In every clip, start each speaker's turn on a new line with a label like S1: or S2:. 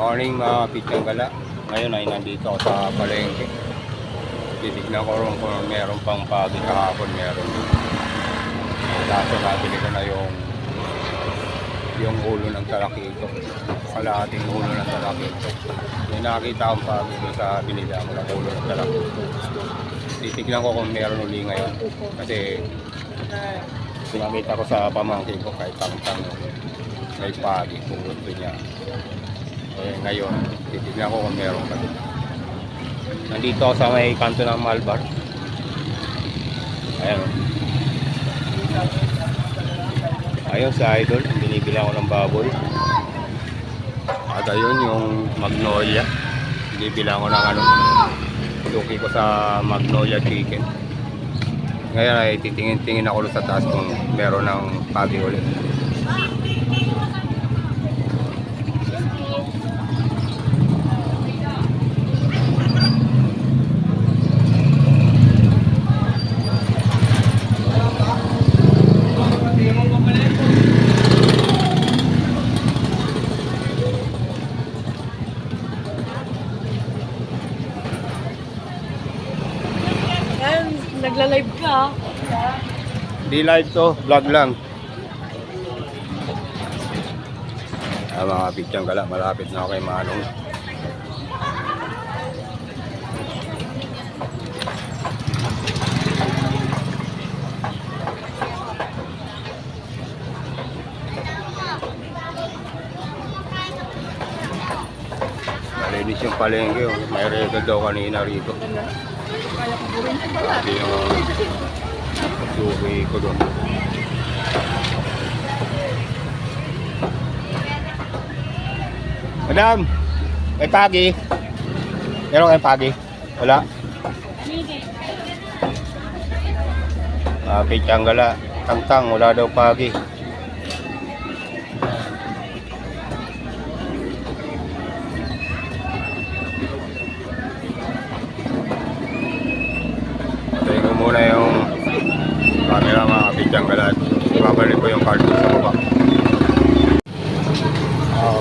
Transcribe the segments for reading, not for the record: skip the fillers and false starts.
S1: Morning mga Pityang Gala. Ngayon ay nandito ako sa palengke. Titignan ko rin kung meron pang pagi kahapon meron. Kaso nabili ko na yung ulo ng talakito. Kalahating ulo ng talakito. May nakita akong pagi doon sa binila ko ng ulo ng talakito. Titignan ko kung meron uli ngayon. Kasi sinakita ko sa pamangkin ko kahit tang-tang may pagi kung gusto niya. Eh, ngayon, titignan ko kung meron pa. Nandito ako sa may kanto ng Malbar. Ayan. Ayun sa Idol, binibili ako ng baboy. At ayun yung Magnolia. Binibili ako ng luki ko sa Magnolia Chicken. Ngayon ay titingin-tingin ako sa taas kung meron ng pagi ulit.
S2: Nagla-live ka.
S1: Di live to, vlog lang. Mga Pityang Gala, malapit na ako kay Manong. Malinis yung palengke, oh. May regal daw kanina rito. Sabi yung suki ko doon. Madam, may pagi? Meron kayong pagi? Wala? Pityang Gala, tang-tang, wala daw pagi. Muna yung camera mga Pityang Gala. Ibabalik ko yung card sa baba.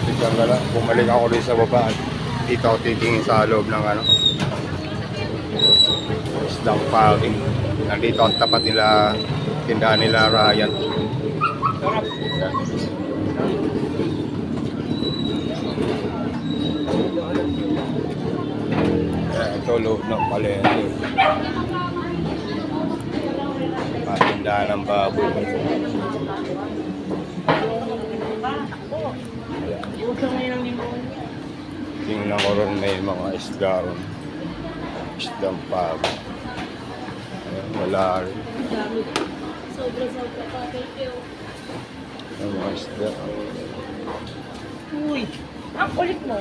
S1: Pityang Gala, bumalik ako rin sa baba at dito ako titingin sa loob ng isdang pagi. Nandito ang tapat nila, tindahan nila Ryan. Ito loob ng palengke. Tindahan ng baboy. Tingnan ko rin may mga isda ron. Isdang pagi. Wala rin.
S2: Sobra-sobra pa kayo.
S1: Ang mga isda.
S2: Uy, ang ulit mo.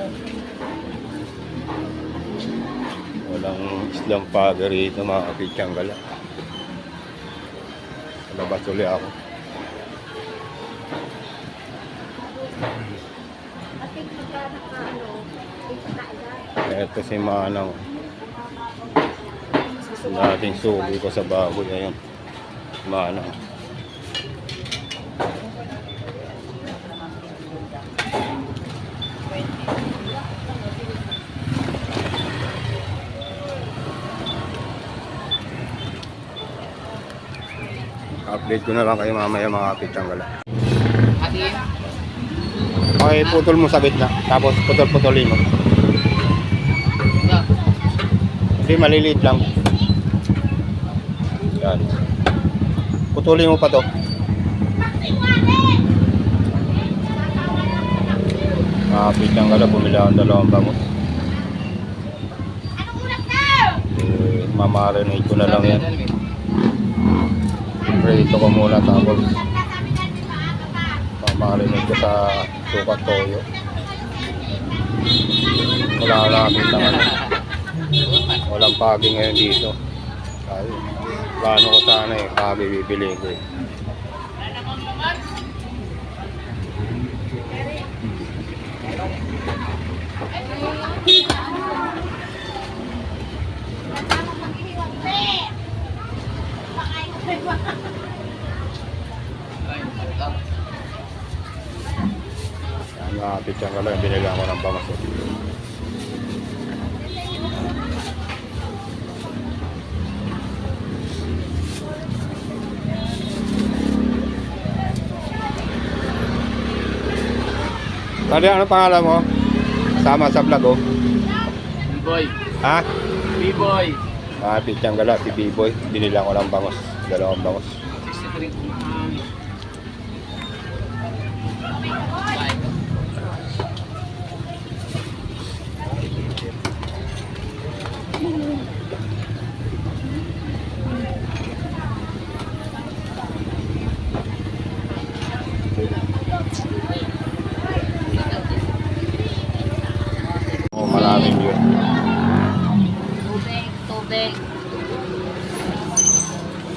S1: Walang isdang pagi rito mga Pityang Gala. Labas ulit ako. Ito si Manang. Dating sugi ko sa baboy. Ayan. Manang. Update ko na lang kayo mamaya mga Pityang Gala. Okay, putol mo sa gitna. Tapos putol-putulin mo. Kasi maliliit lang. Yan. Putulin mo pa to. Mga Pityang Gala, bumili akong dalawang bangus. Mamarinate ko na lang yan. Prito ko muna tapos mamarinate ko sa sukat toyo. Wala nakita walang pagi ngayon dito. Plano ko sana pagi bibili ko . Nakapitsang ka lang, binili ako ng bangas. Tadi, ano pangalan mo? Sama sa vlog, oh.
S3: B-boy.
S1: Ha?
S3: B-boy.
S1: Nakapitsang ka lang, si B-boy. Binili ako ng bangas. Dalawang bangas.
S3: 63 po.
S1: Oh, maraming yun.
S2: Tubig.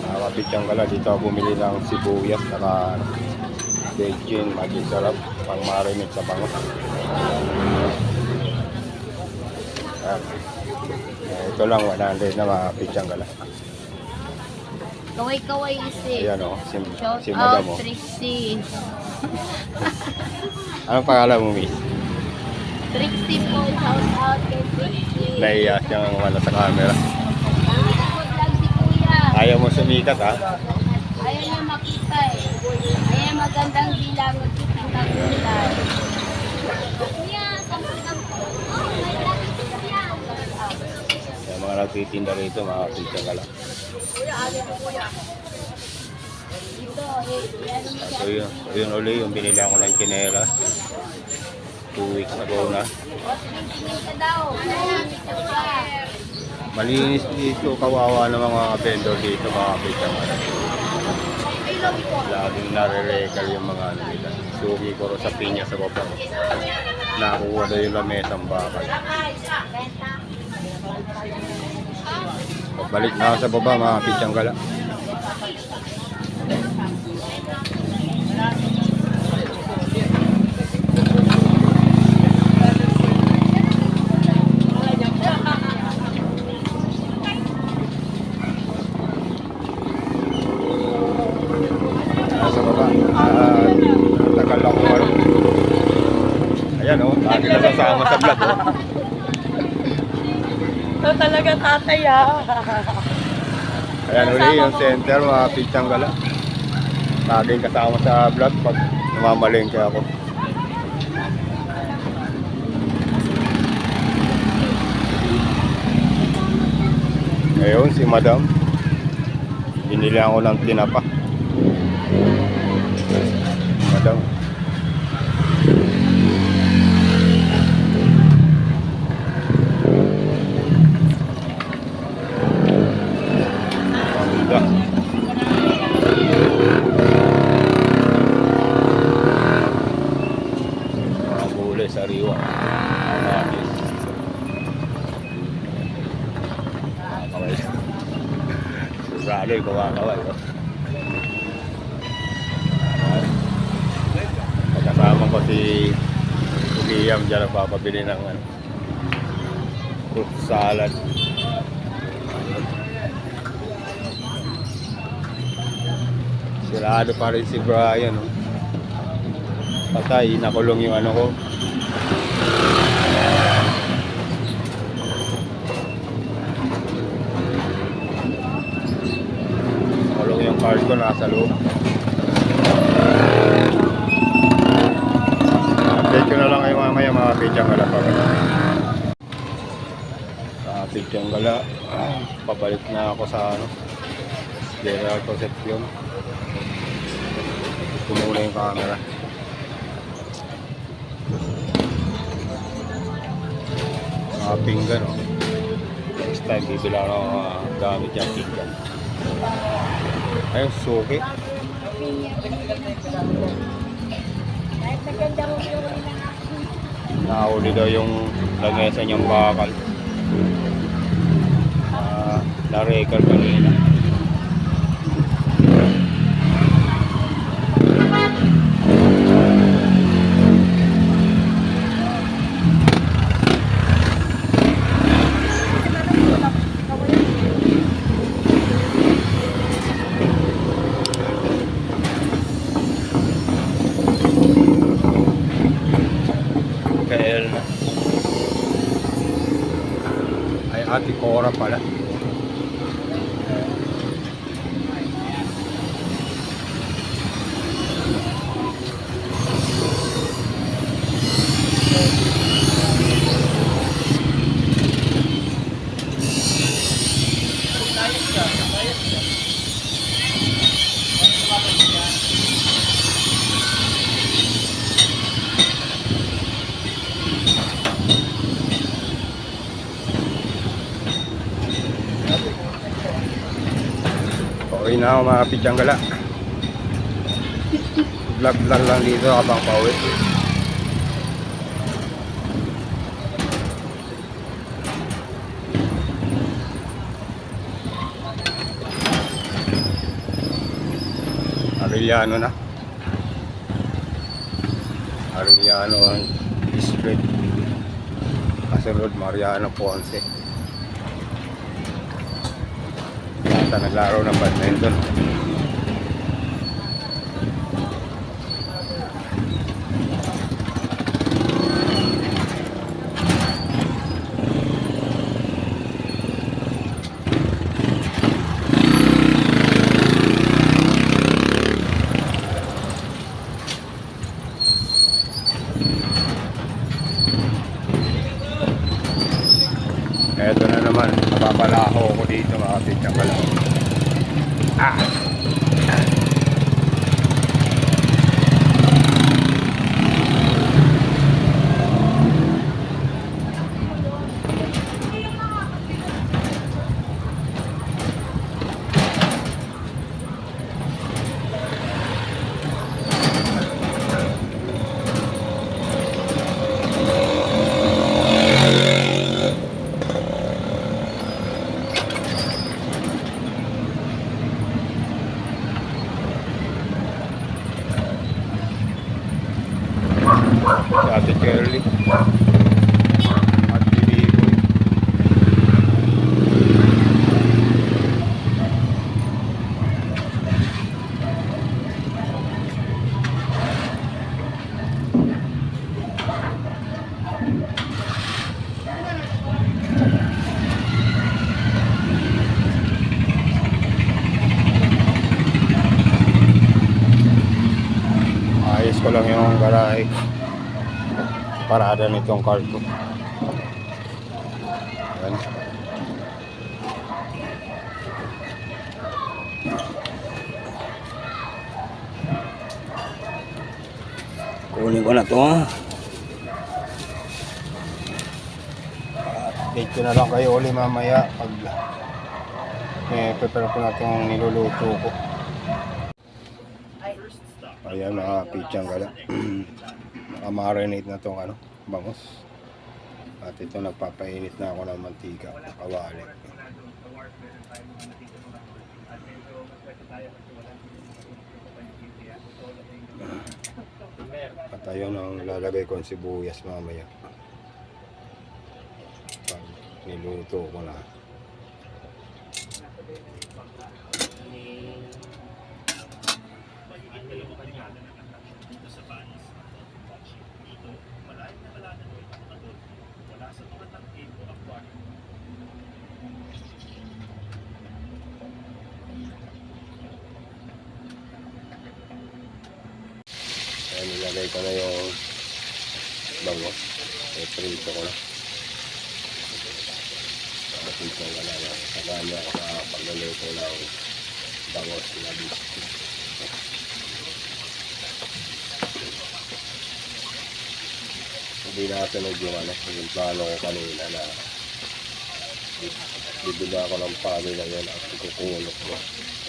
S1: Nakapitsang ka lang. Dito ako bumili ng sibuyas. Saka bacon. Maging sarap. Pang marinate sa bangas. Ayan. Ito lang, 100 na makapitsang ka lang.
S2: Kaway-kaway isi.
S1: Ayan, oh.
S2: Shout
S1: Si
S2: out,
S1: Madam, oh.
S2: Trixie.
S1: Anong pangalan mo, miss?
S2: Trixie po, shout out kay Trixie.
S1: Naiya siyang wala sa camera.
S2: Nakatakot lang si Kuya.
S1: Ayaw mo sumikat, ha?
S2: Ayaw niya makita eh. Ayaw magandang bilang magkikita kulay. Kuya, sample lang po. Oh, may lapis yan.
S1: Yung mga nagtitinda rito, makapitsang ka lang.
S2: Kuya, ayaw mo kuya. Dito, yan ang
S1: So yun uli, yung binili ako ng chinelas 2 weeks ago na.
S2: tingin ka daw.
S1: Malinis dito, kawawa ng mga vendor dito, makapitsang ka lang. Laging nare-recal yung mga ano nila. Sugi ko rin sa pinya sa baba. Nakuha na yung lamesang bakal. Balik na ako sa baba, makapitsang ka lang. Nasa baba. Tagal lang ko ano. Ayan, oh, lagi na sasama sa vlog, oh.
S2: Ito talaga tatay ah.
S1: Ayan uli yung center, mga pitsang gala. Laging kasama sa vlog pag namamalengke ako. Ngayon si Madam, binili ako ng tinapa. Madam. Pamunda. Mga gulay sariwa. Manis. Kaway. Susado yung kawakaway. Oh. Kasama ko si Liam dyan nagpapabili ng fruit salad. Sirado pa rin si Brian. Oh. Patay, nakulong yung ano ko. Nakulong yung card ko, nasa loob. Update ko na lang kayo mamaya, mga pidyang gala pa. Mga pidyang gala, pabalik na ako sa General Concepcion. Kumuna yung camera. Mga pinggan, oh. Next time, bibila ako ng mga gamit yung pinggan. Ayun, suki. Nahuli daw yung lamesa niyang bakal. Na-recal kanina. Ate Cora pala. Pauwi na ako mga pijanggala. Vlog lang dito habang pauwi. Arellano na. Arellano ang street. Kasunod Mariano Ponce. Yata naglaro ng badminton. Eto na naman, napapalaho ko dito mga pijanggala. Si Ate Shirley at Pilipoy. Ayos ko lang yung garahe. Parada nitong car ko. Ayan. Kunin ko na to. Update ko na lang kayo ulit mamaya pag prepare ko na itong niluluto ko. Ayan mga pijanggala. Naka-marinate na itong bangus. At ito nagpapainit na ako ng mantika, kawali. At ayun ang lalagay ko ng sibuyas mamaya. Pag niluto ko na. Ayan, nilagay ko na yung bangus. Prito ko na. Prito ko na lang. Saka niya ako sa pagluluto ng bangus na biscuit. Hindi nasunod yung plano ko kanina na bibili ako ng pagi na yun at ikukulot ko.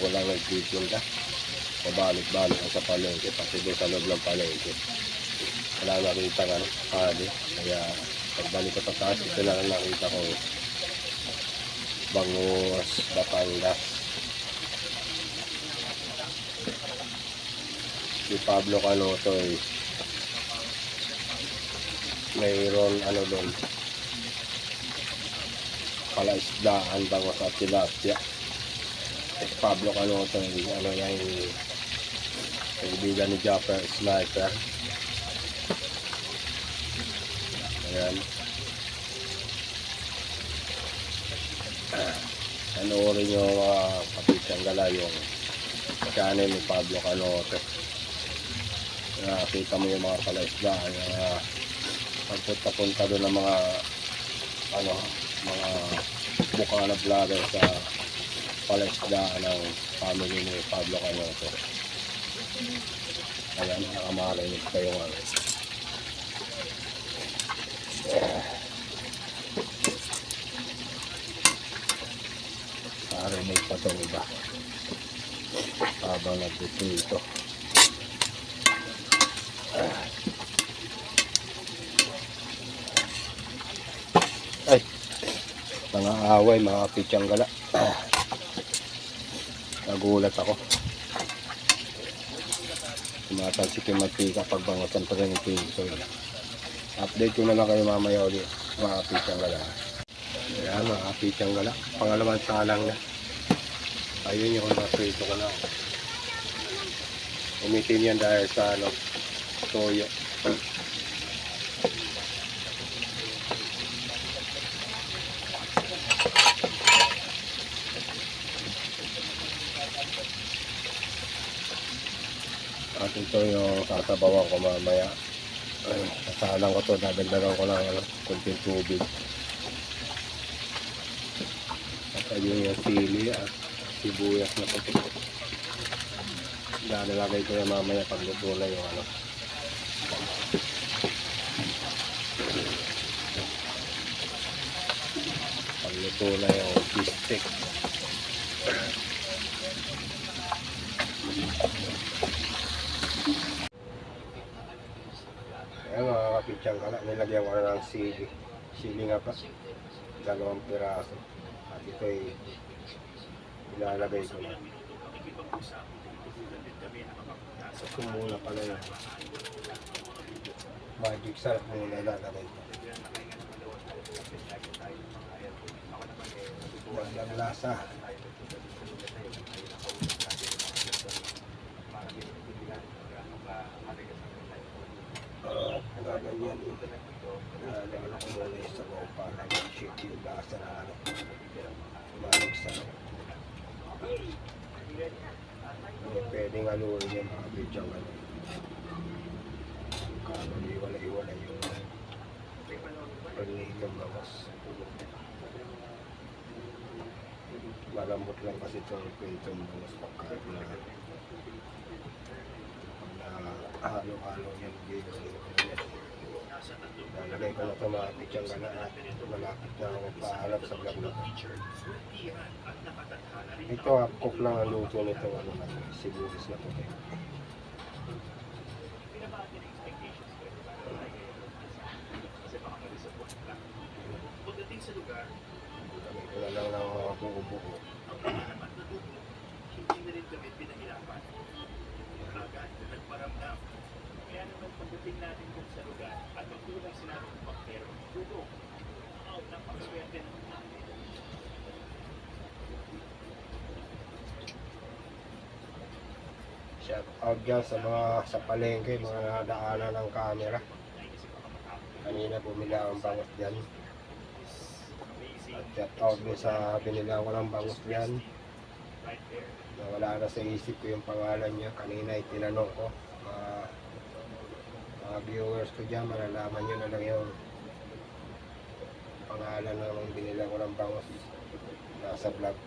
S1: Walang nagtitinda. Pabalik-balik ako sa palengke, pati doon sa loob ng palengke. Wala nakita pagi. Kaya pagbalik ko sa taas, ito lang nakita ko bangus, Batangas. Si Pablo Canotoy, mayroon doon, palaisdaan, bangus at tilapia. Pablo Canotoy, yung kaibigan ni Japper Sniper. Ayan. Panoorin nyo mga kapitang gala yung channel ni Pablo Canote. Nakita mo yung mga palaisda, yung pagpunta-punta doon ng mga mga bukana vlogger sa palaisda ng family ni Pablo Canote. Ayan, nakamarinig pa yung narinig pa itong iba habang nagdito ito. Ay, mga away, mga pitsang gala. Nagulat ako. Tumatalsik yung magpika pagbangotan pa rin yung pinto. Update ko na lang kayo mamaya ulit, mga pitsang gala. Ayan, mga pitsang gala. Pangalawang salang na. Ayun yung naprito ko na. Umitin yan dahil sa toyo. At ito yung sasabawan ko mamaya. Ay, sasalang ko to, dadagdagan ko lang kunting tubig. At ayun yung sili at sibuyas na puti. Lalagay ko yung mamaya pagluto na yung pagluto na yung fish stick. Ayan mga kapitsang kala, nilagyan ko na ng sili. Sili nga pa, 2 piraso. At ito ay ilalagay ko na. Ito muna pala yun. Magic sarap muna ilalagay ko. Naglasa. Gaganyan. Lalagyan ko muna yung sabaw para mag-shake yung lasa na magic pwedeng alurin yung mga bidyang kano iwala yung paglikang bawas. Malambot lang kasi itong kwentong bawas pagkain na halo-halo yung gills. Lalagay ko na ito mga bidyang gana at malapit na ako pahalap sa vlog na ito. Cook lang ang luto nito sibuyas na puti. Ito na lang ng mga buo-buo. Shout out dyan sa mga sa palengke, mga nadaanan ng camera. Kanina bumili ang bangus dyan. At shout out din sa binila ko ng bangus dyan. Wala na sa isip ko yung pangalan niya. Kanina itinanong ko. Mga viewers ko dyan, malalaman nyo na lang yung pangalan ng binila ko ng bangus. Nasa vlog.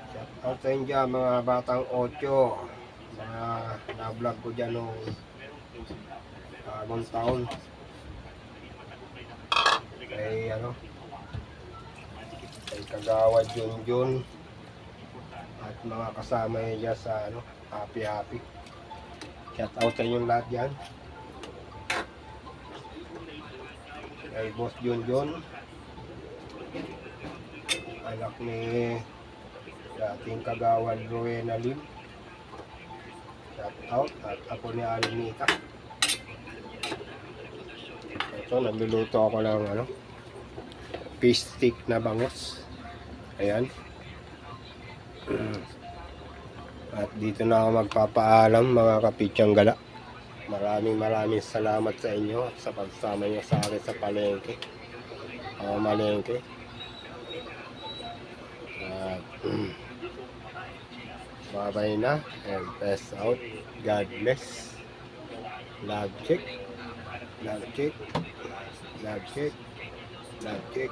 S1: Shout out sa inyo mga batang 8, mga na-vlog ko dyan nung bagong taon. Kay kay Kagawad Junjun at mga kasama niya dyan sa happy. Shout out sa inyong lahat dyan. Kay Boss Junjun, anak ni dating Kagawad Rowena Lim. Shout out. At ako ni Alinita. Ito, nagluluto ako ng fish stick na bangus. Ayan. At dito na ako magpapaalam mga kapitsang gala. Maraming salamat sa inyo sa pagsama nyo sa akin sa palengke. Malengke. At bye-bye na and peace out. God bless. Love check. Love check. Love check. Love check.